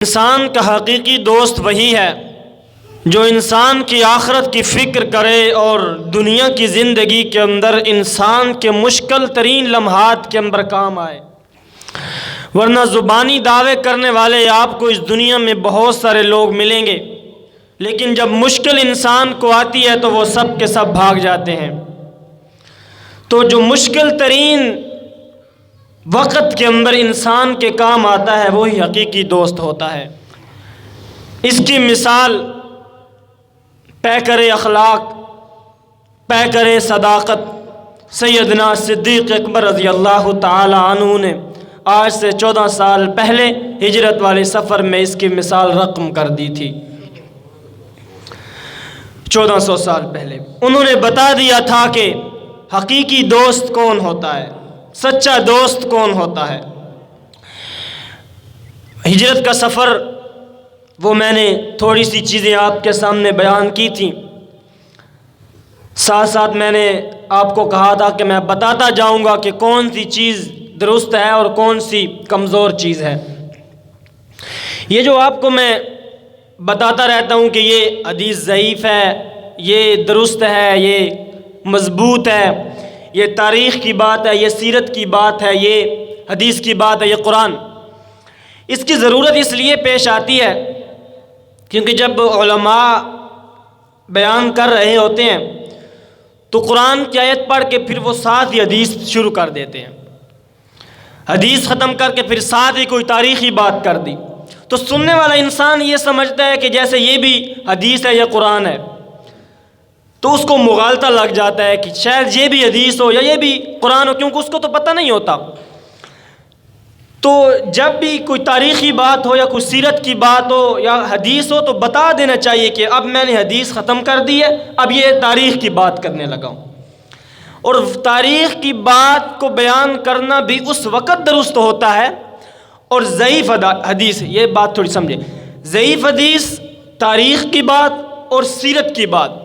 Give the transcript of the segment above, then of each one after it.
انسان کا حقیقی دوست وہی ہے جو انسان کی آخرت کی فکر کرے اور دنیا کی زندگی کے اندر انسان کے مشکل ترین لمحات کے اندر کام آئے، ورنہ زبانی دعوے کرنے والے آپ کو اس دنیا میں بہت سارے لوگ ملیں گے، لیکن جب مشکل انسان کو آتی ہے تو وہ سب کے سب بھاگ جاتے ہیں۔ تو جو مشکل ترین وقت کے اندر انسان کے کام آتا ہے وہی حقیقی دوست ہوتا ہے۔ اس کی مثال پیکر اخلاق، پیکر صداقت سیدنا صدیق اکبر رضی اللہ تعالی عنہ نے آج سے 14 سال پہلے ہجرت والے سفر میں اس کی مثال رقم کر دی تھی۔ 1400 سال پہلے انہوں نے بتا دیا تھا کہ حقیقی دوست کون ہوتا ہے، سچا دوست کون ہوتا ہے۔ ہجرت کا سفر وہ میں نے تھوڑی سی چیزیں آپ کے سامنے بیان کی تھیں، ساتھ ساتھ میں نے آپ کو کہا تھا کہ میں بتاتا جاؤں گا کہ کون سی چیز درست ہے اور کون سی کمزور چیز ہے۔ یہ جو آپ کو میں بتاتا رہتا ہوں کہ یہ حدیث ضعیف ہے، یہ درست ہے، یہ مضبوط ہے، یہ تاریخ کی بات ہے، یہ سیرت کی بات ہے، یہ حدیث کی بات ہے، یہ قرآن، اس کی ضرورت اس لیے پیش آتی ہے کیونکہ جب علماء بیان کر رہے ہوتے ہیں تو قرآن کی آیت پڑھ کے پھر وہ ساتھ ہی حدیث شروع کر دیتے ہیں، حدیث ختم کر کے پھر ساتھ ہی کوئی تاریخی بات کر دی، تو سننے والا انسان یہ سمجھتا ہے کہ جیسے یہ بھی حدیث ہے یا قرآن ہے، تو اس کو مغالطہ لگ جاتا ہے کہ شاید یہ بھی حدیث ہو یا یہ بھی قرآن ہو، کیونکہ اس کو تو پتہ نہیں ہوتا۔ تو جب بھی کوئی تاریخی بات ہو یا کوئی سیرت کی بات ہو یا حدیث ہو تو بتا دینا چاہیے کہ اب میں نے حدیث ختم کر دی ہے، اب یہ تاریخ کی بات کرنے لگا ہوں۔ اور تاریخ کی بات کو بیان کرنا بھی اس وقت درست ہوتا ہے، اور ضعیف حدیث، یہ بات تھوڑی سمجھے، ضعیف حدیث، تاریخ کی بات اور سیرت کی بات،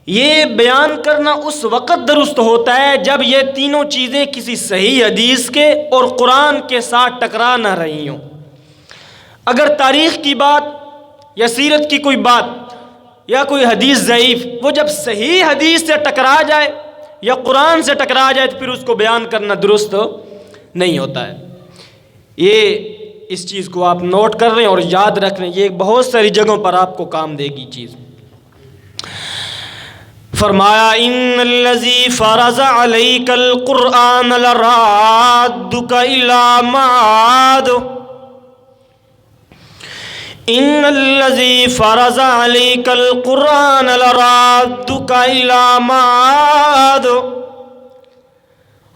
یہ بیان کرنا اس وقت درست ہوتا ہے جب یہ تینوں چیزیں کسی صحیح حدیث کے اور قرآن کے ساتھ ٹکرا نہ رہی ہوں۔ اگر تاریخ کی بات یا سیرت کی کوئی بات یا کوئی حدیث ضعیف وہ جب صحیح حدیث سے ٹکرا جائے یا قرآن سے ٹکرا جائے تو پھر اس کو بیان کرنا درست نہیں ہوتا ہے۔ یہ اس چیز کو آپ نوٹ کر رہے ہیں اور یاد رکھ رہے ہیں، یہ بہت ساری جگہوں پر آپ کو کام دے گی چیز۔ فرمایا ان الذی فرض علیک القرآن لرادک الی معاد، ان الذی فرض علیک القرآن لرادک الی معاد۔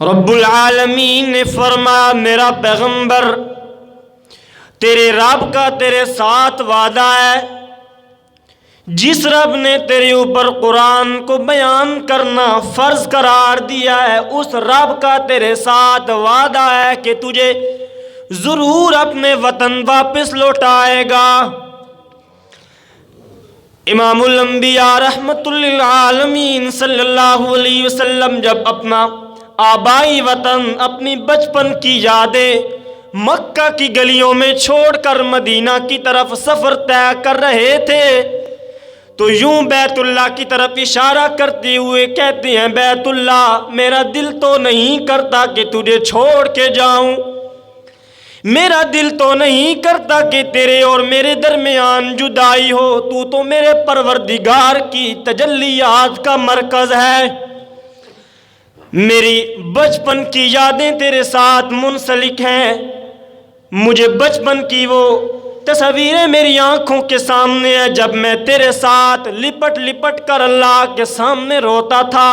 رب العالمین نے فرمایا میرا پیغمبر، تیرے رب کا تیرے ساتھ وعدہ ہے، جس رب نے تیرے اوپر قرآن کو بیان کرنا فرض قرار دیا ہے اس رب کا تیرے ساتھ وعدہ ہے کہ تجھے ضرور اپنے وطن واپس لوٹائے گا۔ امام الانبیاء رحمت للعالمین صلی اللہ علیہ وسلم جب اپنا آبائی وطن، اپنی بچپن کی یادیں مکہ کی گلیوں میں چھوڑ کر مدینہ کی طرف سفر طے کر رہے تھے تو یوں بیت اللہ کی طرف اشارہ کرتے ہوئے کہتے ہیں، بیت اللہ میرا دل تو نہیں کرتا کہ تجھے چھوڑ کے جاؤں، میرا دل تو نہیں کرتا کہ تیرے اور میرے درمیان جدائی ہو، تو تو میرے پروردگار کی تجلیات کا مرکز ہے، میری بچپن کی یادیں تیرے ساتھ منسلک ہیں، مجھے بچپن کی وہ تصویریں میری آنکھوں کے سامنے ہیں جب میں تیرے ساتھ لپٹ لپٹ کر اللہ کے سامنے روتا تھا،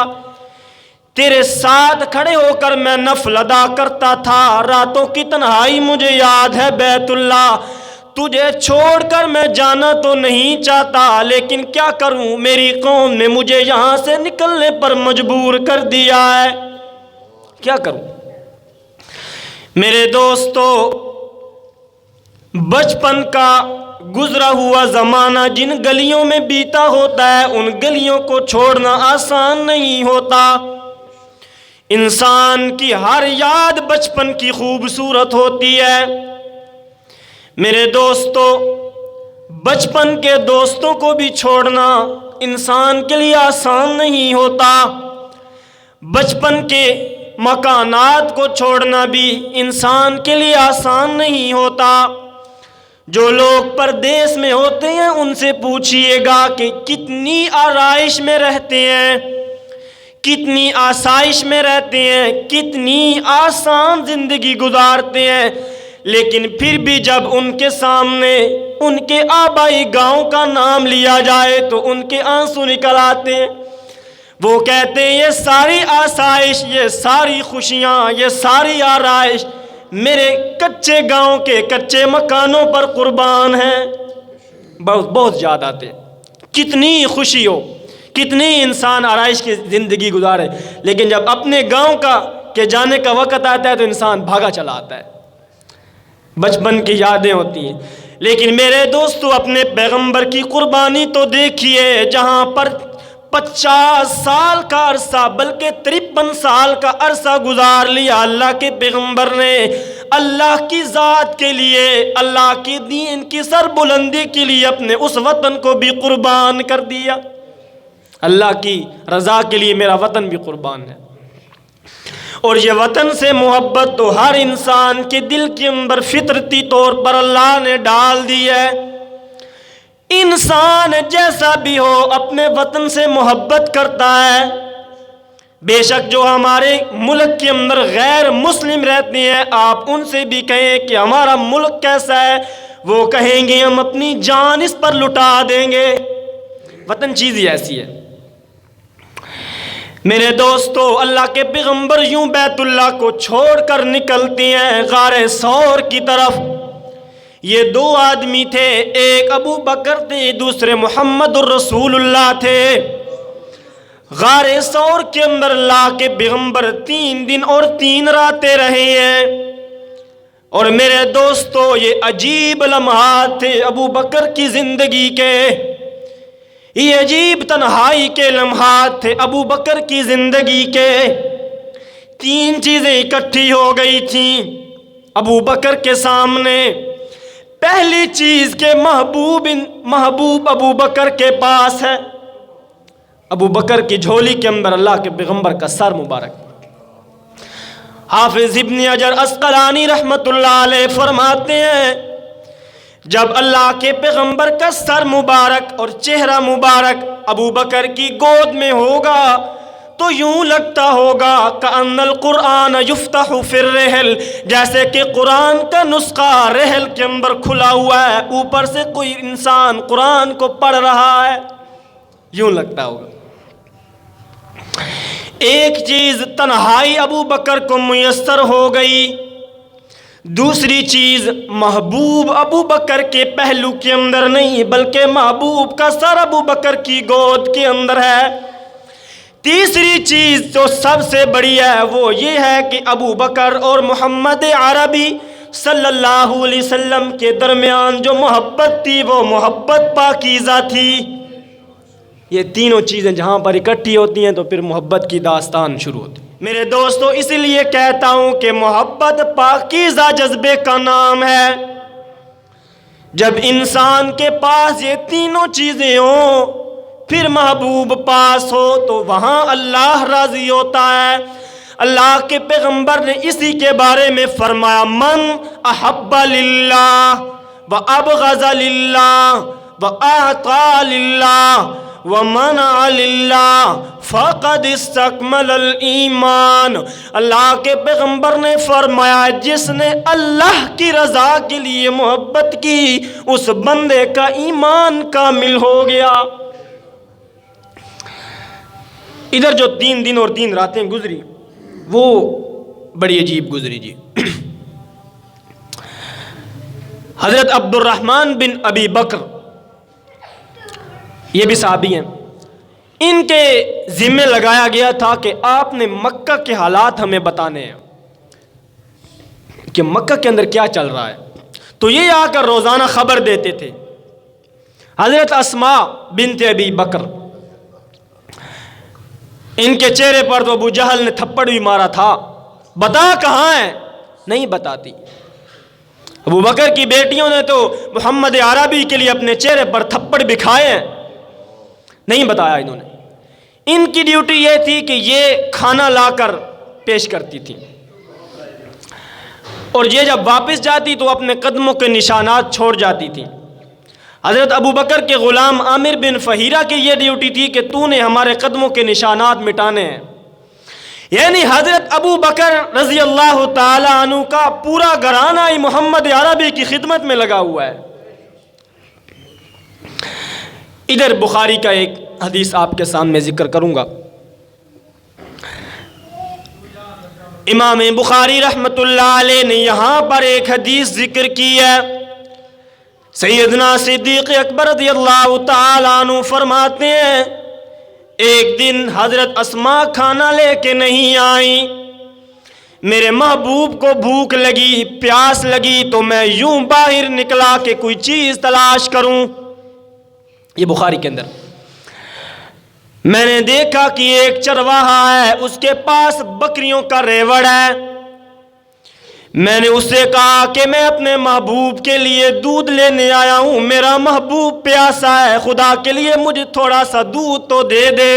تیرے ساتھ کھڑے ہو کر میں نفل ادا کرتا تھا، راتوں کی تنہائی مجھے یاد ہے بیت اللہ، تجھے چھوڑ کر میں جانا تو نہیں چاہتا لیکن کیا کروں، میری قوم نے مجھے یہاں سے نکلنے پر مجبور کر دیا ہے، کیا کروں۔ میرے دوستو، بچپن کا گزرا ہوا زمانہ جن گلیوں میں بیتا ہوتا ہے ان گلیوں کو چھوڑنا آسان نہیں ہوتا، انسان کی ہر یاد بچپن کی خوبصورت ہوتی ہے، میرے دوستو، بچپن کے دوستوں کو بھی چھوڑنا انسان کے لیے آسان نہیں ہوتا، بچپن کے مکانات کو چھوڑنا بھی انسان کے لیے آسان نہیں ہوتا۔ جو لوگ پردیس میں ہوتے ہیں ان سے پوچھئے گا کہ کتنی آرائش میں رہتے ہیں، کتنی آسائش میں رہتے ہیں، کتنی آسان زندگی گزارتے ہیں، لیکن پھر بھی جب ان کے سامنے ان کے آبائی گاؤں کا نام لیا جائے تو ان کے آنسو نکل آتے ہیں۔ وہ کہتے ہیں یہ ساری آسائش، یہ ساری خوشیاں، یہ ساری آرائش میرے کچے گاؤں کے کچے مکانوں پر قربان ہیں۔ بہت یاد آتے، کتنی خوشی ہو، کتنی انسان آرائش کی زندگی گزارے، لیکن جب اپنے گاؤں کے جانے کا وقت آتا ہے تو انسان بھاگا چلا آتا ہے۔ بچپن کی یادیں ہوتی ہیں، لیکن میرے دوستو اپنے پیغمبر کی قربانی تو دیکھیے، جہاں پر 50 سال کا عرصہ بلکہ 53 سال کا عرصہ گزار لیا اللہ کے پیغمبر نے اللہ کی ذات کے لیے، اللہ کی دین کی سربلندی کے لیے اپنے اس وطن کو بھی قربان کر دیا۔ اللہ کی رضا کے لیے میرا وطن بھی قربان ہے، اور یہ وطن سے محبت تو ہر انسان کے دل کے اندر فطرتی طور پر اللہ نے ڈال دی ہے۔ انسان جیسا بھی ہو اپنے وطن سے محبت کرتا ہے۔ بے شک جو ہمارے ملک کے اندر غیر مسلم رہتے ہیں، آپ ان سے بھی کہیں کہ ہمارا ملک کیسا ہے، وہ کہیں گے ہم اپنی جان اس پر لٹا دیں گے۔ وطن چیز ہی ایسی ہے۔ میرے دوستو، اللہ کے پیغمبر یوں بیت اللہ کو چھوڑ کر نکلتے ہیں غار ثور کی طرف۔ یہ 2 آدمی تھے، ایک ابو بکر تھے، دوسرے محمد الرسول اللہ تھے۔ غار ثور کے اندر اللہ کے پیغمبر 3 دن اور 3 راتیں رہے ہیں۔ اور میرے دوستو، یہ عجیب لمحات تھے ابو بکر کی زندگی کے، یہ عجیب تنہائی کے لمحات تھے ابو بکر کی زندگی کے۔ 3 چیزیں اکٹھی ہو گئی تھیں ابو بکر کے سامنے۔ پہلی چیز کہ محبوب ابو بکر کے پاس ہے۔ ابو بکر کی جھولی کے اندر اللہ کے پیغمبر کا سر مبارک۔ حافظ ابن حجر عسقلانی رحمت اللہ علیہ فرماتے ہیں، جب اللہ کے پیغمبر کا سر مبارک اور چہرہ مبارک ابو بکر کی گود میں ہوگا تو یوں لگتا ہوگا کأن القرآن یفتح فی الرحل، جیسے کہ قرآن کا نسخہ رحل کے اندر کھلا ہوا ہے، اوپر سے کوئی انسان قرآن کو پڑھ رہا ہے، یوں لگتا ہوگا۔ ایک چیز تنہائی ابو بکر کو میسر ہو گئی، دوسری چیز محبوب ابو بکر کے پہلو کے اندر نہیں بلکہ محبوب کا سر ابو بکر کی گود کے اندر ہے۔ تیسری چیز جو سب سے بڑی ہے وہ یہ ہے کہ ابو بکر اور محمد عربی صلی اللہ علیہ وسلم کے درمیان جو محبت تھی وہ محبت پاکیزہ تھی۔ یہ تینوں چیزیں جہاں پر اکٹھی ہوتی ہیں تو پھر محبت کی داستان شروع ہوتی ہے۔ میرے دوستو، اس لیے کہتا ہوں کہ محبت پاکیزہ جذبے کا نام ہے۔ جب انسان کے پاس یہ تینوں چیزیں ہوں، پھر محبوب پاس ہو تو وہاں اللہ راضی ہوتا ہے۔ اللہ کے پیغمبر نے اسی کے بارے میں فرمایا، من احب للہ وابغض للہ واعطى للہ ومنع للہ فقد استکمل الایمان۔ اللہ کے پیغمبر نے فرمایا، جس نے اللہ کی رضا کے لیے محبت کی اس بندے کا ایمان کامل ہو گیا۔ ادھر جو 3 دن اور 3 راتیں گزری وہ بڑی عجیب گزری جی۔ حضرت عبد الرحمن بن ابی بکر، یہ بھی صحابی ہیں، ان کے ذمہ لگایا گیا تھا کہ آپ نے مکہ کے حالات ہمیں بتانے ہیں کہ مکہ کے اندر کیا چل رہا ہے۔ تو یہ آ کر روزانہ خبر دیتے تھے۔ حضرت اسماء بنت ابی بکر، ان کے چہرے پر تو ابو جہل نے تھپڑ بھی مارا تھا، بتا کہاں ہے، نہیں بتاتی۔ ابو بکر کی بیٹیوں نے تو محمد عربی کے لیے اپنے چہرے پر تھپڑ بکھائے ہیں، نہیں بتایا انہوں نے۔ ان کی ڈیوٹی یہ تھی کہ یہ کھانا لا کر پیش کرتی تھی، اور یہ جب واپس جاتی تو اپنے قدموں کے نشانات چھوڑ جاتی تھی۔ حضرت ابو بکر کے غلام عامر بن فہیرہ کی یہ ڈیوٹی تھی کہ تو نے ہمارے قدموں کے نشانات مٹانے ہیں۔ یعنی حضرت ابو بکر رضی اللہ تعالی عنہ کا پورا گھرانہ ہی محمد عربی کی خدمت میں لگا ہوا ہے۔ ادھر بخاری کا ایک حدیث آپ کے سامنے ذکر کروں گا۔ امام بخاری رحمۃ اللہ علیہ نے یہاں پر ایک حدیث ذکر کی ہے۔ سیدنا صدیق اکبر رضی اللہ تعالی عنہ فرماتے ہیں، ایک دن حضرت اسماء کھانا لے کے نہیں آئیں، میرے محبوب کو بھوک لگی، پیاس لگی، تو میں یوں باہر نکلا کہ کوئی چیز تلاش کروں۔ یہ بخاری کے اندر میں نے دیکھا کہ ایک چرواہا ہے، اس کے پاس بکریوں کا ریوڑ ہے۔ میں نے اس سے کہا کہ میں اپنے محبوب کے لیے دودھ لینے آیا ہوں، میرا محبوب پیاسا ہے، خدا کے لیے مجھے تھوڑا سا دودھ تو دے دے۔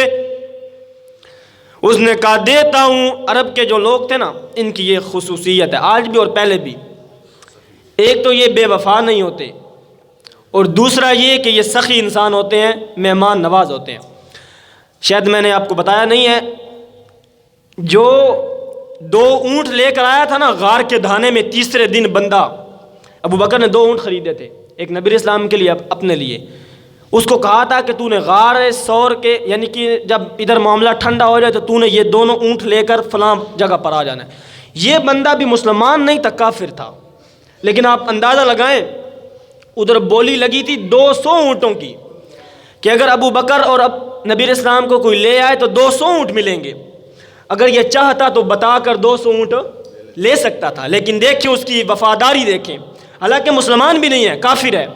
اس نے کہا دیتا ہوں۔ عرب کے جو لوگ تھے نا، ان کی یہ خصوصیت ہے، آج بھی اور پہلے بھی۔ ایک تو یہ بے وفا نہیں ہوتے، اور دوسرا یہ کہ یہ سخی انسان ہوتے ہیں، مہمان نواز ہوتے ہیں۔ شاید میں نے آپ کو بتایا نہیں ہے، جو 2 اونٹ لے کر آیا تھا نا غار کے دھانے میں، تیسرے دن بندہ، ابو بکر نے 2 اونٹ خریدے تھے، ایک نبی اسلام کے لیے، اپنے لیے۔ اس کو کہا تھا کہ تو نے غار سور کے، یعنی کہ جب ادھر معاملہ ٹھنڈا ہو جائے تو تو نے یہ دونوں اونٹ لے کر فلاں جگہ پر آ جانا ہے۔ یہ بندہ بھی مسلمان نہیں تھا، کافر تھا، لیکن آپ اندازہ لگائیں ادھر بولی لگی تھی 200 اونٹوں کی، کہ اگر ابو بکر اور نبی اسلام کو کوئی لے آئے تو 200 اونٹ ملیں گے۔ اگر یہ چاہتا تو بتا کر 200 اونٹ لے سکتا تھا، لیکن دیکھیں اس کی وفاداری، دیکھیں، حالانکہ مسلمان بھی نہیں ہے، کافر ہے۔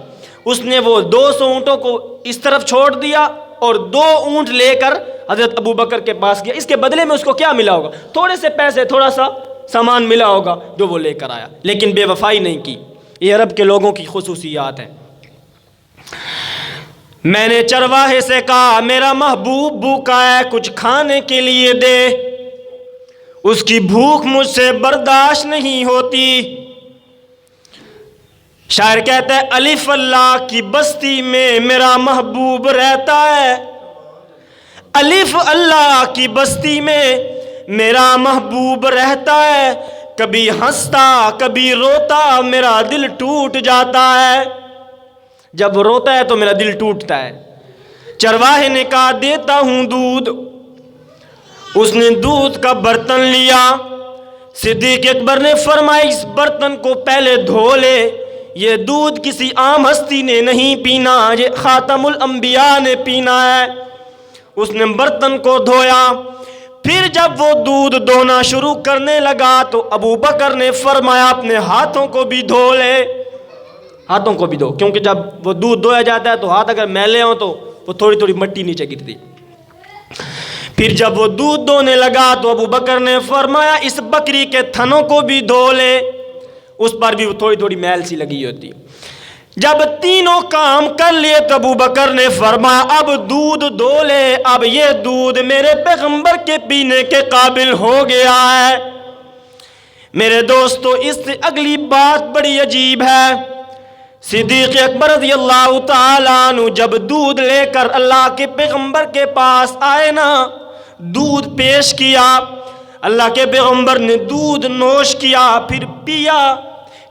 اس نے وہ 200 اونٹوں کو اس طرف چھوڑ دیا اور 2 اونٹ لے کر حضرت ابو بکر کے پاس گیا۔ اس کے بدلے میں اس کو کیا ملا ہوگا؟ تھوڑے سے پیسے، تھوڑا سا سامان ملا ہوگا جو وہ لے کر آیا، لیکن بے وفائی نہیں کی۔ یہ عرب کے لوگوں کی خصوصیات ہیں۔ میں نے چرواہے سے کہا میرا محبوب بھوکا ہے، کچھ کھانے کے لیے دے، اس کی بھوک مجھ سے برداشت نہیں ہوتی۔ شاعر کہتا ہے الف اللہ کی بستی میں میرا محبوب رہتا ہے، الف اللہ کی بستی میں میرا محبوب رہتا ہے، کبھی ہنستا کبھی روتا میرا دل ٹوٹ جاتا ہے۔ جب روتا ہے تو میرا دل ٹوٹتا ہے۔ چرواہے نے کہا دیتا ہوں دودھ۔ اس نے دودھ کا برتن لیا۔ صدیق اکبر نے فرمایا اس برتن کو پہلے دھو لے، یہ دودھ کسی عام ہستی نے نہیں پینا، یہ خاتم الانبیاء نے پینا ہے۔ اس نے برتن کو دھویا، پھر جب وہ دودھ دھونا شروع کرنے لگا تو ابو بکر نے فرمایا اپنے ہاتھوں کو بھی دھو لے، ہاتھوں کو بھی دھو، کیونکہ جب وہ دودھ دھویا جاتا ہے تو ہاتھ اگر میلے ہوں تو وہ تھوڑی تھوڑی مٹی نیچے گرتی۔ پھر جب وہ دودھ دھونے لگا تو ابو بکر نے فرمایا اس بکری کے تھنوں کو بھی دھو لے، اس پر بھی وہ تھوڑی تھوڑی میل سی لگی ہوتی۔ جب تینوں کام کر لیے تو ابو بکر نے فرمایا اب دودھ دھو لے، اب یہ دودھ میرے پیغمبر کے پینے کے قابل ہو گیا ہے۔ میرے دوستو اس سے اگلی بات بڑی عجیب ہے۔ صدیق اکبر رضی اللہ تعالیٰ عنہ جب دودھ لے کر اللہ کے پیغمبر کے پاس آئے نا، دودھ پیش کیا، اللہ کے پیغمبر نے دودھ نوش کیا، پھر پیا،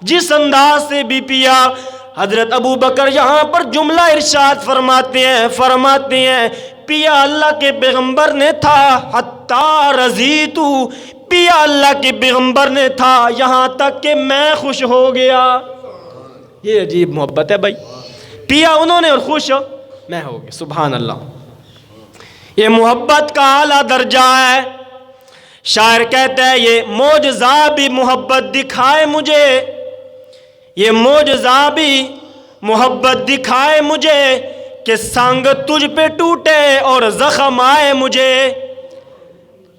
جس انداز سے بھی پیا۔ حضرت ابو بکر یہاں پر جملہ ارشاد فرماتے ہیں پیا اللہ کے پیغمبر نے تھا حتی رضیتو، پیا اللہ کے پیغمبر نے تھا یہاں تک کہ میں خوش ہو گیا۔ یہ عجیب محبت ہے بھائی، پیا انہوں نے اور خوش میں ہو گیا۔ سبحان اللہ، یہ محبت کا اعلیٰ درجہ ہے۔ شاعر کہتا ہے یہ معجزہ بھی محبت دکھائے مجھے، یہ معجزہ بھی محبت دکھائے مجھے کہ سنگ تجھ پہ ٹوٹے اور زخم آئے مجھے،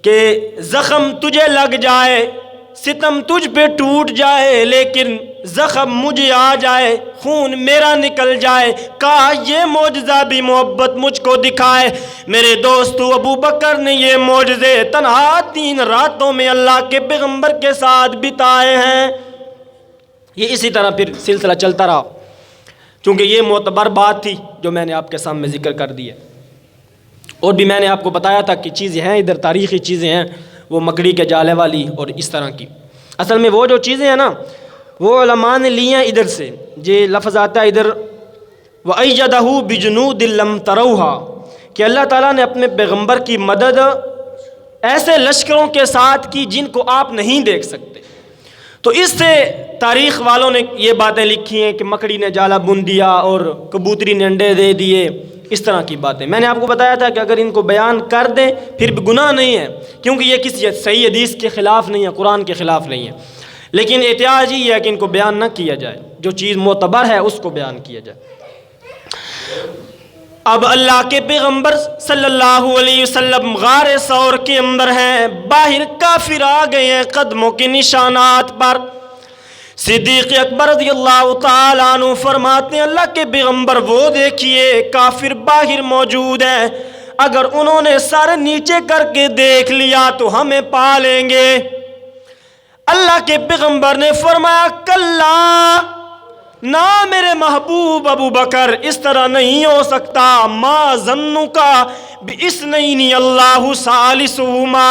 کہ زخم تجھے لگ جائے ستم تجھ پہ ٹوٹ جائے لیکن زخم مجھے آ جائے، خون میرا نکل جائے، کاش یہ معجزہ بھی محبت مجھ کو دکھائے۔ میرے دوستو، ابو بکر نے یہ معجزے تنہا 3 راتوں میں اللہ کے پیغمبر کے ساتھ بتائے ہیں۔ یہ اسی طرح پھر سلسلہ چلتا رہا، چونکہ یہ معتبر بات تھی جو میں نے آپ کے سامنے ذکر کر دی ہے۔ اور بھی میں نے آپ کو بتایا تھا کہ چیزیں ہیں ادھر، تاریخی چیزیں ہیں، وہ مکڑی کے جالے والی اور اس طرح کی۔ اصل میں وہ جو چیزیں ہیں نا، وہ علماء نے لی ہیں ادھر سے۔ یہ لفظ آتا ہے ادھر وَأَيَّدَهُ بِجُنُودٍ لَّمْ تَرَوْهَا، کہ اللہ تعالیٰ نے اپنے پیغمبر کی مدد ایسے لشکروں کے ساتھ کی جن کو آپ نہیں دیکھ سکتے۔ تو اس سے تاریخ والوں نے یہ باتیں لکھی ہیں کہ مکڑی نے جالا بن دیا اور کبوتری نے انڈے دے دیے، اس طرح کی باتیں۔ میں نے آپ کو بتایا تھا کہ اگر ان کو بیان کر دیں پھر بھی گناہ نہیں ہے، کیونکہ یہ کسی صحیح حدیث کے خلاف نہیں ہے، قرآن کے خلاف نہیں ہے، لیکن احتیاط یہ ہے کہ ان کو بیان نہ کیا جائے، جو چیز معتبر ہے اس کو بیان کیا جائے۔ اب اللہ کے پیغمبر صلی اللہ علیہ وسلم غار ثور کے اندر ہیں، باہر کافر آ گئے ہیں قدموں کے نشانات پر۔ صدیق اکبر رضی اللہ تعالیٰ عنہ فرماتے ہیں اللہ کے پیغمبر وہ دیکھیے کافر باہر موجود ہیں، اگر انہوں نے سر نیچے کر کے دیکھ لیا تو ہمیں پا لیں گے۔ اللہ کے پیغمبر نے فرمایا کلا، نہ میرے محبوب ابو بکر، اس طرح نہیں ہو سکتا۔ ما ظنک باثنین اللہ ثالثہما،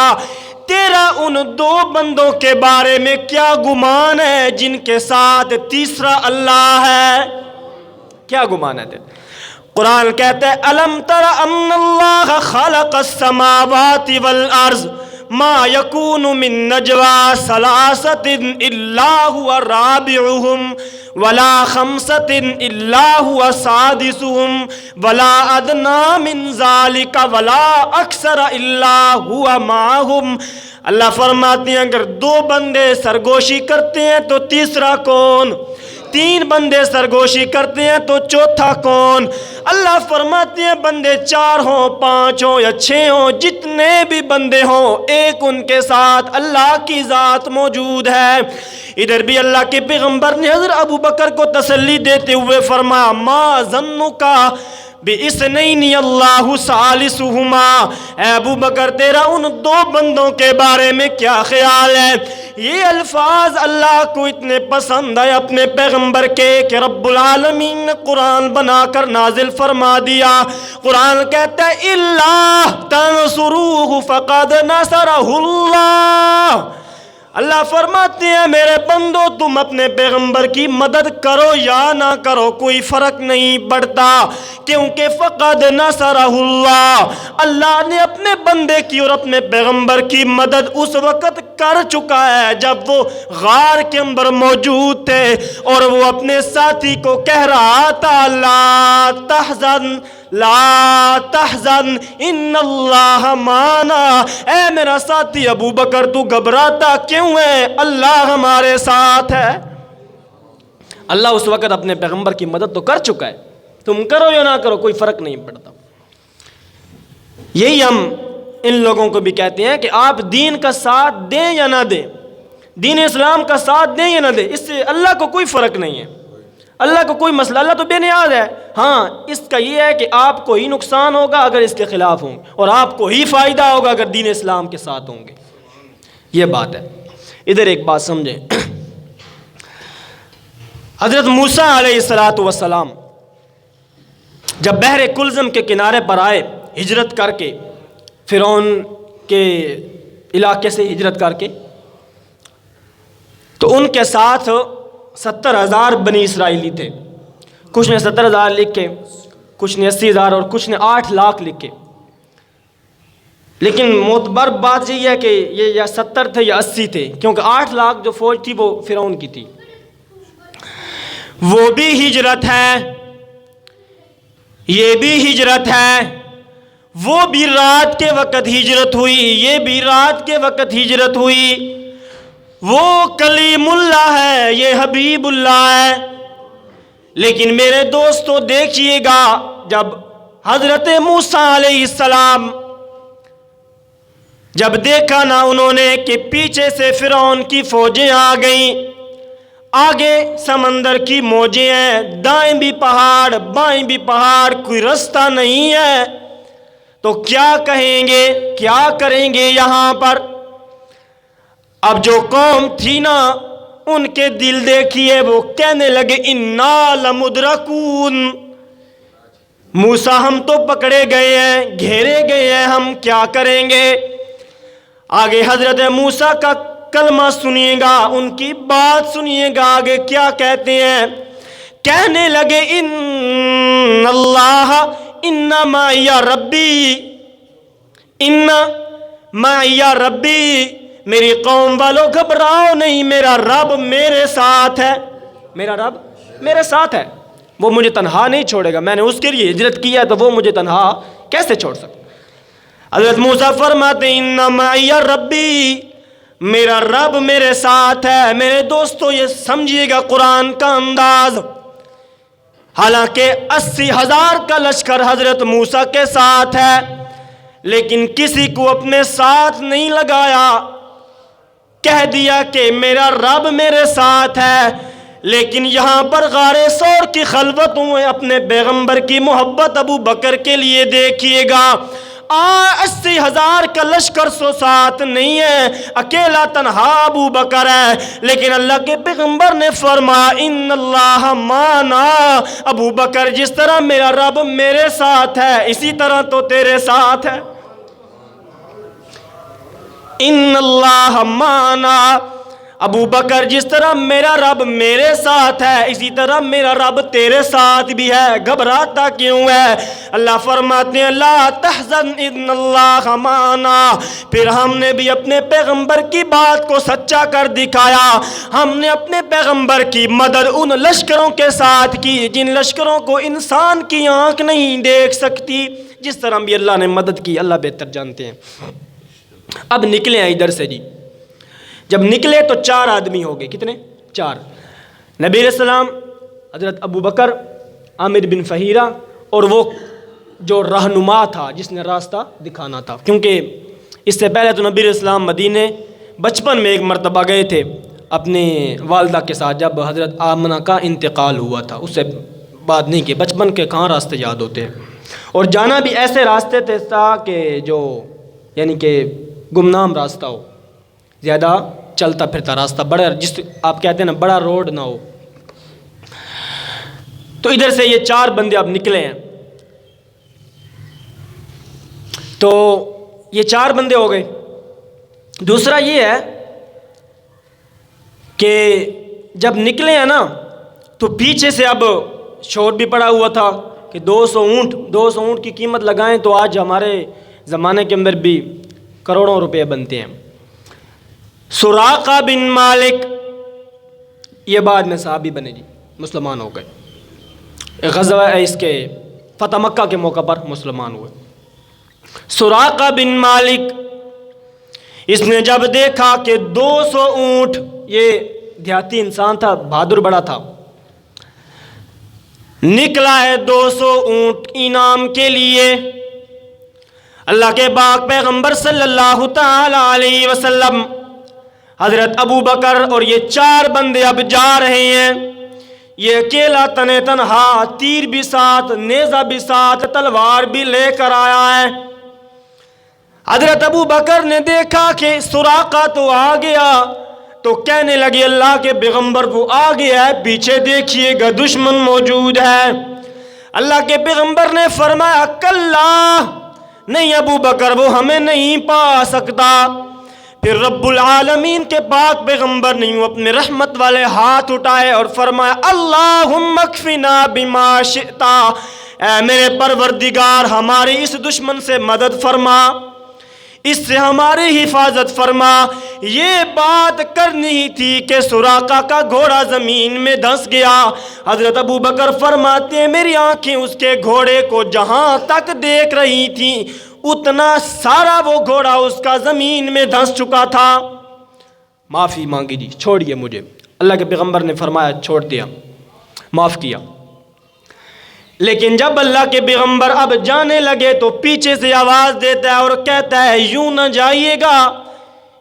تیرا ان 2 بندوں کے بارے میں کیا گمان ہے جن کے ساتھ تیسرا اللہ ہے؟ کیا گمان ہے تیرا؟ قرآن کہتا ہے الم تر ان اللہ خلق السماوات والارض ما یکون من نجوا ثلاثۃ الا هو رابعهم ولا خمسۃ الا هو سادسهم ولا ادنى من ذلك ولا اکثر الا هو معهم۔ اللہ فرماتے ہیں اگر 2 بندے سرگوشی کرتے ہیں تو تیسرا کون؟ 3 بندے سرگوشی کرتے ہیں تو چوتھا کون؟ اللہ فرماتے ہیں بندے 4 ہوں، 5 ہوں یا 6 ہوں، جتنے بھی بندے ہوں، ایک ان کے ساتھ اللہ کی ذات موجود ہے۔ ادھر بھی اللہ کے پیغمبر نے حضرت ابو بکر کو تسلی دیتے ہوئے فرمایا ما ظنک باثنین اللہ ثالثہما، اے ابو بکر تیرا ان 2 بندوں کے بارے میں کیا خیال ہے؟ یہ الفاظ اللہ کو اتنے پسند آئے اپنے پیغمبر کے کہ رب العالمین نے قرآن بنا کر نازل فرما دیا۔ قرآن کہتا ہے الا تنصروہ فقد نصرہ اللہ۔ اللہ فرماتے ہیں میرے بندو تم اپنے پیغمبر کی مدد کرو یا نہ کرو کوئی فرق نہیں پڑتا، کیونکہ فقد نصرہ اللہ، اللہ نے اپنے بندے کی اور اپنے پیغمبر کی مدد اس وقت کر چکا ہے جب وہ غار کے اندر موجود تھے اور وہ اپنے ساتھی کو کہہ رہا تھا لا تحزن لا تحزن ان اللہ معنا، اے میرا ساتھی ابو بکر تو گھبراتا کیوں ہے؟ اللہ ہمارے ساتھ ہے۔ اللہ اس وقت اپنے پیغمبر کی مدد تو کر چکا ہے، تم کرو یا نہ کرو کوئی فرق نہیں پڑتا۔ یہی ہم ان لوگوں کو بھی کہتے ہیں کہ آپ دین کا ساتھ دیں یا نہ دیں، دین اسلام کا ساتھ دیں یا نہ دیں، اس سے اللہ کو کوئی فرق نہیں ہے، اللہ کو کوئی مسئلہ، اللہ تو بے نیاز ہے۔ ہاں اس کا یہ ہے کہ آپ کو ہی نقصان ہوگا اگر اس کے خلاف ہوں، اور آپ کو ہی فائدہ ہوگا اگر دین اسلام کے ساتھ ہوں گے، یہ بات ہے۔ ادھر ایک بات سمجھیں، حضرت موسیٰ علیہ السلام جب بحر کلزم کے کنارے پر آئے ہجرت کر کے، فرعون کے علاقے سے ہجرت کر کے، تو ان کے ساتھ 70,000 بنی اسرائیلی تھے۔ کچھ نے 70,000 لکھے، کچھ نے 80,000 اور کچھ نے 8 لاکھ لکھے، لیکن معتبر بات یہ ہے کہ یہ یا 70 تھے یا 80 تھے، کیونکہ 8 لاکھ جو فوج تھی وہ فرعون کی تھی۔ وہ بھی ہجرت ہے، یہ بھی ہجرت ہے، وہ بھی رات کے وقت ہجرت ہوئی، یہ بھی رات کے وقت ہجرت ہوئی۔ وہ کلیم اللہ ہے، یہ حبیب اللہ ہے، لیکن میرے دوستو دیکھیے گا جب حضرت موسیٰ علیہ السلام جب دیکھا نا انہوں نے کہ پیچھے سے فرعون کی فوجیں آ گئیں، آگے سمندر کی موجیں ہیں، دائیں بھی پہاڑ بائیں بھی پہاڑ، کوئی رستہ نہیں ہے، تو کیا کہیں گے، کیا کریں گے یہاں پر؟ اب جو قوم تھی نا ان کے دل دیکھیے، وہ کہنے لگے انا لمدرکون، موسیٰ ہم تو پکڑے گئے ہیں، گھیرے گئے ہیں، ہم کیا کریں گے؟ آگے حضرت موسیٰ کا کلمہ سنیے گا، ان کی بات سنیے گا، آگے کیا کہتے ہیں؟ کہنے لگے ان اللہ ان معی ربی، ان معی ربی، میری قوم والو گھبراؤ نہیں، میرا رب میرے ساتھ ہے، میرا رب میرے ساتھ ہے، وہ مجھے تنہا نہیں چھوڑے گا، میں نے اس کے لیے ہجرت کی ہے تو وہ مجھے تنہا کیسے چھوڑ سکتا؟ حضرت موسیٰ فرماتے ہیں ان معی ربی، میرا رب میرے ساتھ ہے۔ میرے دوستو یہ سمجھیے گا قرآن کا انداز، حالانکہ 80,000 کا لشکر حضرت موسیٰ کے ساتھ ہے، لیکن کسی کو اپنے ساتھ نہیں لگایا، کہہ دیا کہ میرا رب میرے ساتھ ہے۔ لیکن یہاں پر غار ثور کی خلوتوں میں اپنے پیغمبر کی محبت ابو بکر کے لیے دیکھیے گا، 80,000 کا لشکر سو ساتھ نہیں ہے، اکیلا تنہا ابو بکر ہے، لیکن اللہ کے پیغمبر نے فرمایا ان اللہ معنا، ابو بکر جس طرح میرا رب میرے ساتھ ہے اسی طرح تو تیرے ساتھ ہے، ان اللہ معنا، ابو بکر جس طرح میرا رب میرے ساتھ ہے اسی طرح میرا رب تیرے ساتھ بھی ہے، گھبراتا کیوں ہے؟ اللہ فرماتے ہیں لا تحزن ان اللہ معنا۔ پھر ہم نے بھی اپنے پیغمبر کی بات کو سچا کر دکھایا، ہم نے اپنے پیغمبر کی مدد ان لشکروں کے ساتھ کی جن لشکروں کو انسان کی آنکھ نہیں دیکھ سکتی، جس طرح بھی اللہ نے مدد کی اللہ بہتر جانتے ہیں۔ اب نکلے ہیں ادھر سے جی، جب نکلے تو 4 آدمی ہو گئے، کتنے؟ 4، نبی علیہ السلام، حضرت ابو بکر، عامر بن فہیرہ، اور وہ جو رہنما تھا جس نے راستہ دکھانا تھا، کیونکہ اس سے پہلے تو نبی علیہ السلام مدینے بچپن میں ایک مرتبہ گئے تھے اپنے والدہ کے ساتھ جب حضرت آمنہ کا انتقال ہوا تھا، اس سے بعد نہیں کہ بچپن کے کہاں راستے یاد ہوتے ہیں، اور جانا بھی ایسے راستے تھے کہ جو یعنی کہ گمنام راستہ ہو، زیادہ چلتا پھرتا راستہ، بڑا جس آپ کہتے ہیں نا بڑا روڈ نہ ہو۔ تو ادھر سے یہ 4 بندے اب نکلے ہیں، تو یہ 4 بندے ہو گئے۔ دوسرا یہ ہے کہ جب نکلے ہیں نا تو پیچھے سے اب شور بھی پڑا ہوا تھا کہ 200 اونٹ کی قیمت لگائیں تو آج ہمارے زمانے کے اندر بھی کروڑوں روپے بنتے ہیں۔ سراقہ بن مالک یہ بعد میں صحابی بنے جی، مسلمان ہو گئے، غزوہ اس کے فتح مکہ کے موقع پر مسلمان ہوئے۔ سراقہ بن مالک اس نے جب دیکھا کہ 200 اونٹ، یہ دیہاتی انسان تھا، بہادر بڑا تھا، نکلا ہے 200 اونٹ انعام کے لیے، اللہ کے پاک پیغمبر صلی اللہ تعالی علیہ وسلم، حضرت ابو بکر اور یہ 4 بندے اب جا رہے ہیں، یہ اکیلا تنہا، تیر بھی ساتھ، نیزہ بھی ساتھ، تلوار بھی لے کر آیا ہے۔ حضرت ابو بکر نے دیکھا کہ سراقہ تو آ گیا تو کہنے لگے اللہ کے پیغمبر وہ آ گیا ہے، پیچھے دیکھیے گا دشمن موجود ہے۔ اللہ کے پیغمبر نے فرمایا کلا، نہیں ابو بکر وہ ہمیں نہیں پا سکتا۔ پھر رب العالمین کے پاک پیغمبر نے یوں اپنے رحمت والے ہاتھ اٹھائے اور فرمایا اللہم اکفنا بما شئت، اے میرے پروردگار ہماری اس دشمن سے مدد فرما، اس سے ہماری حفاظت فرما۔ یہ بات کرنی تھی کہ سراقہ کا گھوڑا زمین میں دھنس گیا۔ حضرت ابو بکر فرماتے ہیں میری آنکھیں اس کے گھوڑے کو جہاں تک دیکھ رہی تھی اتنا سارا وہ گھوڑا اس کا زمین میں دھنس چکا تھا۔ معافی مانگی جی، چھوڑیے مجھے، اللہ کے پیغمبر نے فرمایا چھوڑ دیا، معاف کیا۔ لیکن جب اللہ کے پیغمبر اب جانے لگے تو پیچھے سے آواز دیتا ہے اور کہتا ہے یوں نہ جائیے گا،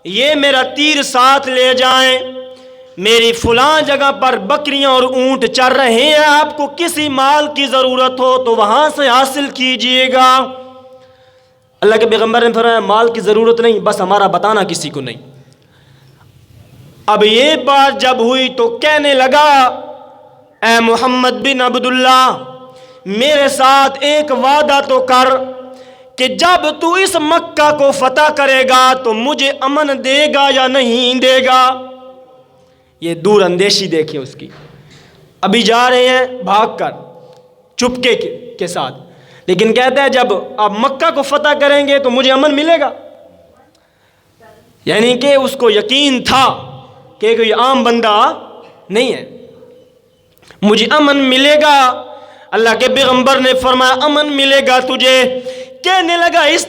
یہ میرا تیر ساتھ لے جائیں، میری فلاں جگہ پر بکریاں اور اونٹ چر رہے ہیں، آپ کو کسی مال کی ضرورت ہو تو وہاں سے حاصل کیجئے گا۔ اللہ کے پیغمبر نے فرمایا مال کی ضرورت نہیں، بس ہمارا بتانا کسی کو نہیں۔ اب یہ بات جب ہوئی تو کہنے لگا اے محمد بن عبداللہ، میرے ساتھ ایک وعدہ تو کر کہ جب تو اس مکہ کو فتح کرے گا تو مجھے امن دے گا یا نہیں دے گا۔ یہ دور اندیشی دیکھیں اس کی، ابھی جا رہے ہیں بھاگ کر چپکے کے ساتھ، لیکن کہتا ہے جب آپ مکہ کو فتح کریں گے تو مجھے امن ملے گا۔ یعنی کہ اس کو یقین تھا کہ کوئی عام بندہ نہیں ہے، مجھے امن ملے گا۔ اللہ کے پیغمبر نے فرمایا امن ملے گا تجھے۔ کہنے لگا اس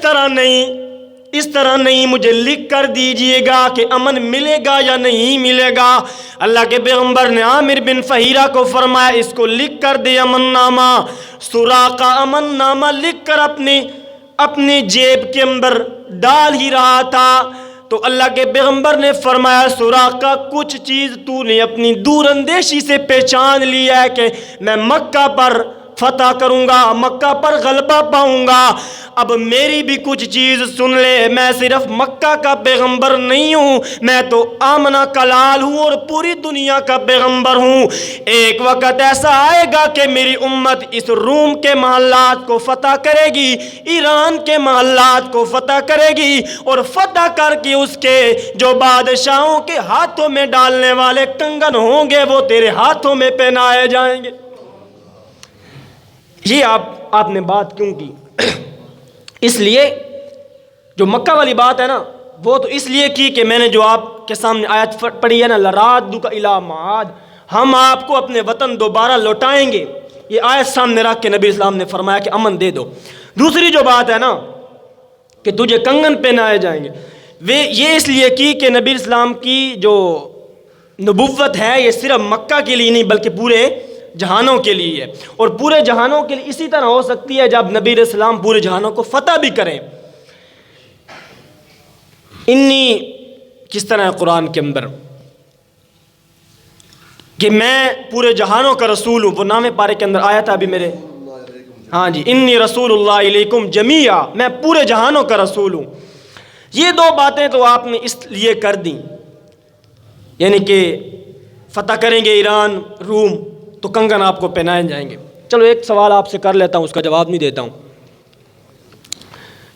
طرح نہیں، مجھے لکھ کر دیجئے گا کہ امن ملے گا یا نہیں ملے گا۔ اللہ کے پیغمبر نے عامر بن فہیرہ کو فرمایا اس کو لکھ کر دے امن نامہ۔ سراقہ امن نامہ لکھ کر اپنی جیب کے اندر ڈال ہی رہا تھا تو اللہ کے پیغمبر نے فرمایا سراقہ کچھ چیز تو نے اپنی دور اندیشی سے پہچان لیا ہے کہ میں مکہ پر فتح کروں گا، مکہ پر غلبہ پاؤں گا۔ اب میری بھی کچھ چیز سن لے، میں صرف مکہ کا پیغمبر نہیں ہوں، میں تو آمنہ کا لال ہوں اور پوری دنیا کا پیغمبر ہوں۔ ایک وقت ایسا آئے گا کہ میری امت اس روم کے محلات کو فتح کرے گی، ایران کے محلات کو فتح کرے گی، اور فتح کر کے اس کے جو بادشاہوں کے ہاتھوں میں ڈالنے والے کنگن ہوں گے وہ تیرے ہاتھوں میں پہنائے جائیں گے۔ یہ آپ نے بات کیوں کی؟ اس لیے جو مکہ والی بات ہے نا وہ تو اس لیے کی کہ میں نے جو آپ کے سامنے آیت پڑھی ہے نا لَرَادُّکَ إِلَىٰ مَعَادٍ، ہم آپ کو اپنے وطن دوبارہ لوٹائیں گے، یہ آیت سامنے رکھ کے نبی اسلام نے فرمایا کہ امن دے دو۔ دوسری جو بات ہے نا کہ تجھے کنگن پہنائے جائیں گے، یہ اس لیے کی کہ نبی اسلام کی جو نبوت ہے یہ صرف مکہ کے لیے نہیں بلکہ پورے جہانوں کے لیے ہے، اور پورے جہانوں کے لیے اسی طرح ہو سکتی ہے جب نبی علیہ السلام پورے جہانوں کو فتح بھی کریں۔ انی کس طرح ہے قرآن کے اندر کہ میں پورے جہانوں کا رسول ہوں، وہ نام پارے کے اندر آیا تھا ابھی میرے، ہاں جی، انی رسول اللہ علیکم جمیعا، میں پورے جہانوں کا رسول ہوں۔ یہ دو باتیں تو آپ نے اس لیے کر دیں، یعنی کہ فتح کریں گے ایران روم تو کنگن آپ کو پہنائے جائیں گے۔ چلو ایک سوال آپ سے کر لیتا ہوں، اس کا جواب نہیں دیتا ہوں۔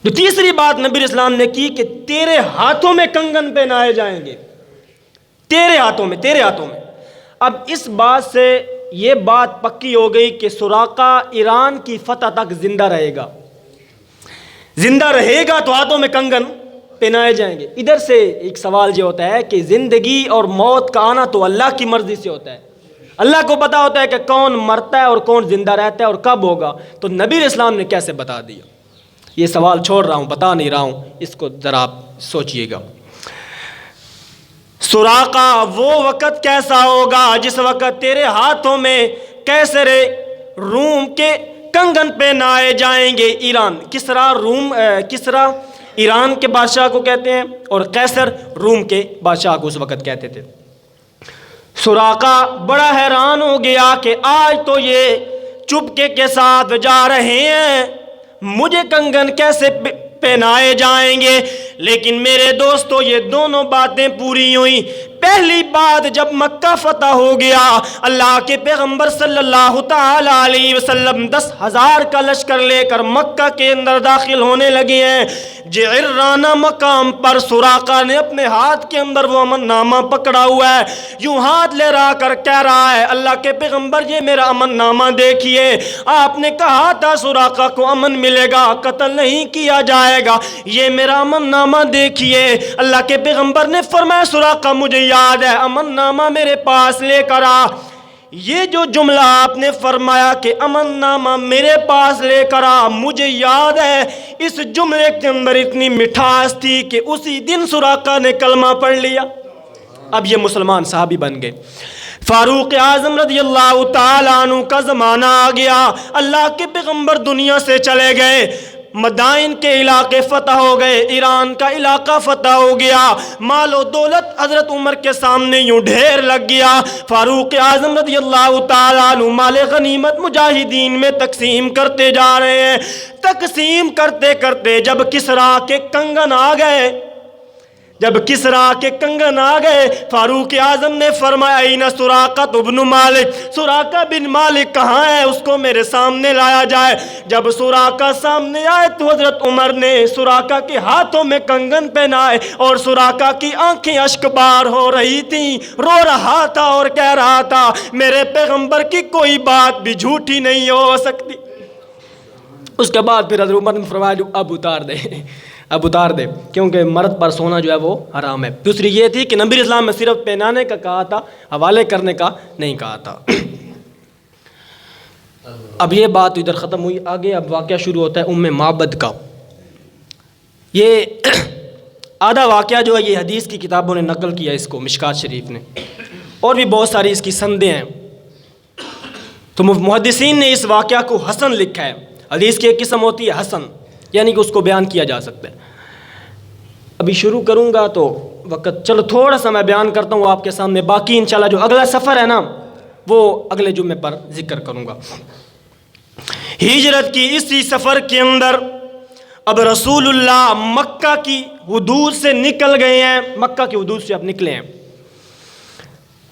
جو تیسری بات نبی اسلام نے کی کہ تیرے ہاتھوں میں کنگن پہنائے جائیں گے، تیرے ہاتھوں میں۔ اب اس بات سے یہ بات پکی ہو گئی کہ سراقہ ایران کی فتح تک زندہ رہے گا تو ہاتھوں میں کنگن پہنائے جائیں گے۔ ادھر سے ایک سوال یہ ہوتا ہے کہ زندگی اور موت کا آنا تو اللہ کی مرضی سے ہوتا ہے، اللہ کو پتا ہوتا ہے کہ کون مرتا ہے اور کون زندہ رہتا ہے اور کب ہوگا، تو نبی اسلام نے کیسے بتا دیا؟ یہ سوال چھوڑ رہا ہوں، بتا نہیں رہا ہوں، اس کو ذرا آپ سوچئے گا۔ سراقہ وہ وقت کیسا ہوگا جس وقت تیرے ہاتھوں میں کیسر روم کے کنگن پہنائے جائیں گے۔ ایران کسرا ایران کے بادشاہ کو کہتے ہیں اور قیصر روم کے بادشاہ کو اس وقت کہتے تھے۔ سراقہ بڑا حیران ہو گیا کہ آج تو یہ چپکے کے ساتھ جا رہے ہیں، مجھے کنگن کیسے پہنائے جائیں گے؟ لیکن میرے دوستو یہ دونوں باتیں پوری ہوئیں۔ پہلی بات جب مکہ فتح ہو گیا، اللہ کے پیغمبر صلی اللہ تعالی علیہ وسلم 10,000 کا لشکر لے کر مکہ کے اندر داخل ہونے لگے ہیں۔ جعرانہ مقام پر سراقہ نے اپنے ہاتھ کے اندر وہ امن نامہ پکڑا ہوا ہے، یوں ہاتھ لے رہا کر کہہ رہا ہے اللہ کے پیغمبر یہ میرا امن نامہ دیکھیے، آپ نے کہا تھا سراقہ کو امن ملے گا، قتل نہیں کیا جائے گا، یہ میرا امن نامہ دیکھیے۔ اللہ کے پیغمبر نے فرمایا سراقہ مجھے یاد ہے، امن نامہ میرے پاس لے کر آ۔ یہ جو جملہ آپ نے فرمایا کہ امن نامہ میرے پاس لے کر آ، مجھے یاد ہے اس جملے کے اندر اتنی مٹھاس تھی کہ اسی دن سراقہ نے کلمہ پڑھ لیا، اب یہ مسلمان صحابی بن گئے۔ فاروق اعظم رضی اللہ تعالیٰ عنہ کا زمانہ آ گیا، اللہ کے پیغمبر دنیا سے چلے گئے، مدائن کے علاقے فتح ہو گئے، ایران کا علاقہ فتح ہو گیا، مال و دولت حضرت عمر کے سامنے یوں ڈھیر لگ گیا۔ فاروق اعظم رضی اللہ تعالیٰ عنہ مال غنیمت مجاہدین میں تقسیم کرتے جا رہے ہیں، تقسیم کرتے کرتے جب کسریٰ کے کنگن آ گئے، فاروق اعظم نے فرمایا این سراقہ بن مالک، سراقہ بن مالک کہاں ہے، اس کو میرے سامنے لایا جائے۔ جب سراقہ سامنے آئے تو حضرت عمر نے سراقہ کے ہاتھوں میں کنگن پہنائے اور سراقہ کی آنکھیں اشک بار ہو رہی تھیں، رو رہا تھا اور کہہ رہا تھا میرے پیغمبر کی کوئی بات بھی جھوٹی نہیں ہو سکتی۔ اس کے بعد پھر حضرت عمر نے فرمایا اب اتار دے کیونکہ مرد پر سونا جو ہے وہ حرام ہے۔ دوسری یہ تھی کہ نبی اسلام میں صرف پہنانے کا کہا تھا، حوالے کرنے کا نہیں کہا تھا۔ اب یہ بات ادھر ختم ہوئی، آگے اب واقعہ شروع ہوتا ہے ام معبد کا۔ یہ آدھا واقعہ جو ہے یہ حدیث کی کتابوں نے نقل کیا، اس کو مشکات شریف نے، اور بھی بہت ساری اس کی سندیں ہیں، تو محدثین نے اس واقعہ کو حسن لکھا ہے۔ حدیث کی ایک قسم ہوتی ہے حسن، یعنی کہ اس کو بیان کیا جا سکتا ہے۔ ابھی شروع کروں گا تو وقت، چلو تھوڑا سا میں بیان کرتا ہوں آپ کے سامنے، باقی انشاءاللہ جو اگلا سفر ہے نا وہ اگلے جمعے پر ذکر کروں گا۔ ہجرت کی اسی سفر کے اندر اب رسول اللہ مکہ کی حدود سے نکل گئے ہیں، مکہ کی حدود سے اب نکلے ہیں۔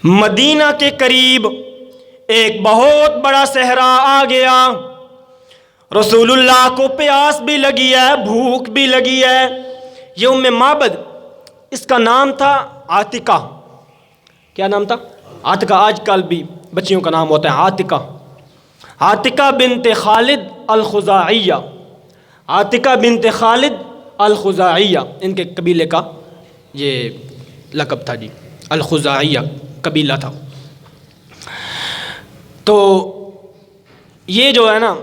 مدینہ کے قریب ایک بہت بڑا صحرا آ گیا، رسول اللہ کو پیاس بھی لگی ہے، بھوک بھی لگی ہے۔ یہ ام معبد، اس کا نام تھا عاتقہ۔ کیا نام تھا؟ عاتقہ۔ آج کل بھی بچیوں کا نام ہوتا ہے عاتقہ، عاتقہ بنت خالد الخزاعیہ، عاتقہ بنت خالد الخزاعیہ ان کے قبیلے کا یہ لقب تھا جی، الخزاعیہ قبیلہ تھا۔ تو یہ جو ہے نا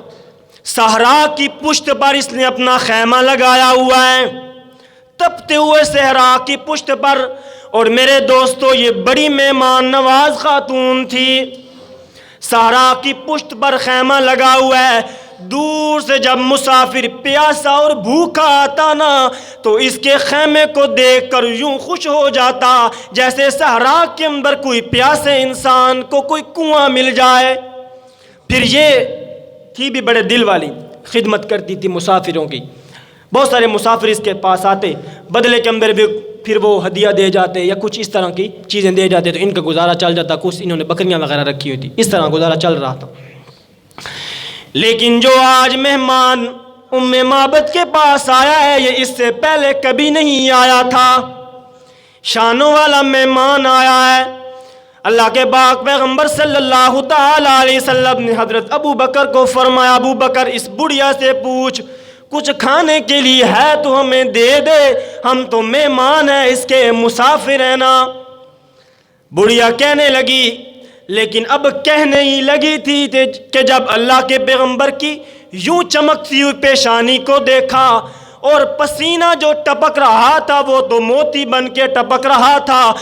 صحرا کی پشت پر اس نے اپنا خیمہ لگایا ہوا ہے، تپتے ہوئے صحرا کی پشت پر۔ اور میرے دوستو یہ بڑی مہمان نواز خاتون تھی، صحرا کی پشت پر خیمہ لگا ہوا ہے۔ دور سے جب مسافر پیاسا اور بھوکا آتا نا تو اس کے خیمے کو دیکھ کر یوں خوش ہو جاتا جیسے صحرا کے اندر کوئی پیاسے انسان کو کوئی کنواں مل جائے۔ پھر یہ تھی بھی بڑے دل والی، خدمت کرتی تھی مسافروں کی۔ بہت سارے مسافر اس کے پاس آتے، بدلے کے اندر بھی پھر وہ ہدیہ دے جاتے یا کچھ اس طرح کی چیزیں دے جاتے، تو ان کا گزارا چل جاتا۔ کچھ انہوں نے بکریاں وغیرہ رکھی ہوئی تھی، اس طرح گزارا چل رہا تھا۔ لیکن جو آج مہمان ام معبد کے پاس آیا ہے یہ اس سے پہلے کبھی نہیں آیا تھا، شانوں والا مہمان آیا ہے۔ اللہ کے پاک پیغمبر صلی اللہ تعالیٰ علیہ وسلم نے حضرت ابو بکر کو فرمایا ابو بکر اس بڑھیا سے پوچھ کچھ کھانے کے لیے ہے تو ہمیں دے دے، ہم تو مہمان ہیں اس کے، مسافر ہیں نا۔ بڑھیا کہنے لگی، لیکن اب کہنے ہی لگی تھی کہ جب اللہ کے پیغمبر کی یوں چمکتی ہوئی پیشانی کو دیکھا اور پسینہ جو ٹپک رہا تھا وہ تو موتی بن کے ٹپک رہا تھا،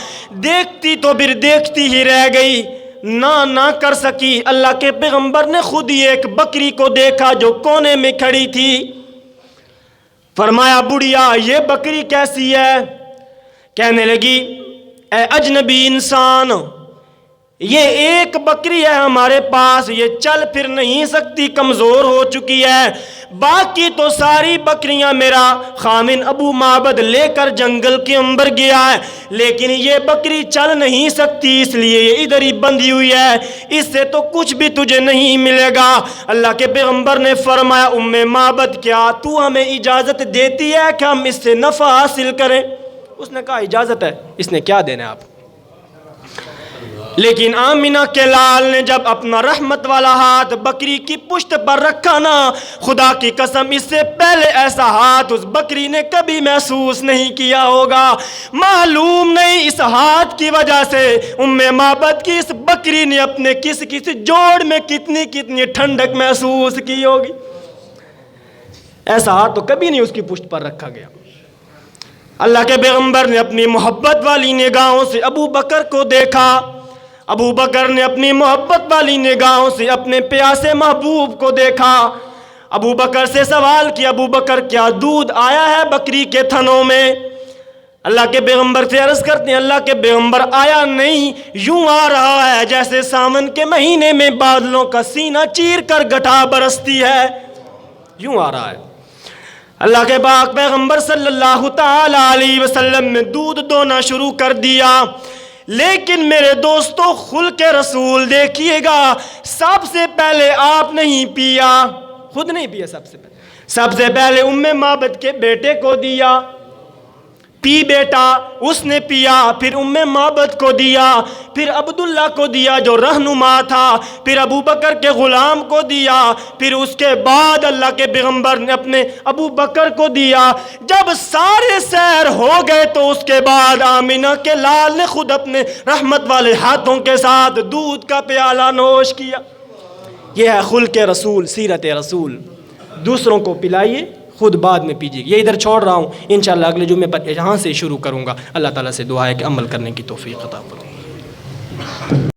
دیکھتی تو پھر دیکھتی ہی رہ گئی، نہ کر سکی۔ اللہ کے پیغمبر نے خود ہی ایک بکری کو دیکھا جو کونے میں کھڑی تھی، فرمایا بڑھیا یہ بکری کیسی ہے؟ کہنے لگی اے اجنبی انسان، یہ ایک بکری ہے ہمارے پاس، یہ چل پھر نہیں سکتی، کمزور ہو چکی ہے، باقی تو ساری بکریاں میرا خامن ابو معبد لے کر جنگل کے اندر گیا ہے، لیکن یہ بکری چل نہیں سکتی اس لیے یہ ادھر ہی بندھی ہوئی ہے، اس سے تو کچھ بھی تجھے نہیں ملے گا۔ اللہ کے پیغمبر نے فرمایا ام معبد کیا تو ہمیں اجازت دیتی ہے کہ ہم اس سے نفع حاصل کریں؟ اس نے کہا اجازت ہے، اس نے کیا دینا ہے آپ۔ لیکن آمینہ کے لال نے جب اپنا رحمت والا ہاتھ بکری کی پشت پر رکھا نا، خدا کی قسم اس سے پہلے ایسا ہاتھ اس بکری نے کبھی محسوس نہیں کیا ہوگا۔ معلوم نہیں اس ہاتھ کی وجہ سے ام معبد کی اس بکری نے اپنے کسی جوڑ میں کتنی ٹھنڈک محسوس کی ہوگی۔ ایسا ہاتھ تو کبھی نہیں اس کی پشت پر رکھا گیا۔ اللہ کے پیغمبر نے اپنی محبت والی نگاہوں سے ابو بکر کو دیکھا، ابو بکر نے اپنی محبت والی نگاہوں سے اپنے پیاسے محبوب کو دیکھا. ابو بکر سے سوال کیا, ابو بکر کیا دودھ آیا ہے بکری کے تھنوں میں؟ اللہ کے پیغمبر سے عرض کرتے ہیں اللہ کے پیغمبر آیا نہیں, یوں آ رہا ہے جیسے ساون کے مہینے میں بادلوں کا سینہ چیر کر گٹھا برستی ہے, یوں آ رہا ہے. اللہ کے پاک پیغمبر صلی اللہ تعالی علیہ وسلم نے دودھ دونا شروع کر دیا. لیکن میرے دوستو خلق رسول دیکھیے گا, سب سے پہلے آپ نہیں پیا, خود نہیں پیا, سب سے پہلے ام معبد کے بیٹے کو دیا, پی بیٹا, اس نے پیا, پھر ام معبد کو دیا, پھر عبداللہ کو دیا جو رہنما تھا, پھر ابو بکر کے غلام کو دیا, پھر اس کے بعد اللہ کے پیغمبر نے اپنے ابو بکر کو دیا. جب سارے سیر ہو گئے تو اس کے بعد آمینہ کے لال نے خود اپنے رحمت والے ہاتھوں کے ساتھ دودھ کا پیالہ نوش کیا. یہ ہے خلق رسول, سیرت رسول. دوسروں کو پلائیے, خود بعد میں پیجیے. یہ ادھر چھوڑ رہا ہوں, انشاءاللہ اگلے جمعے پر یہاں سے شروع کروں گا. اللہ تعالیٰ سے دعا ہے کہ عمل کرنے کی توفیق عطا فرمائے.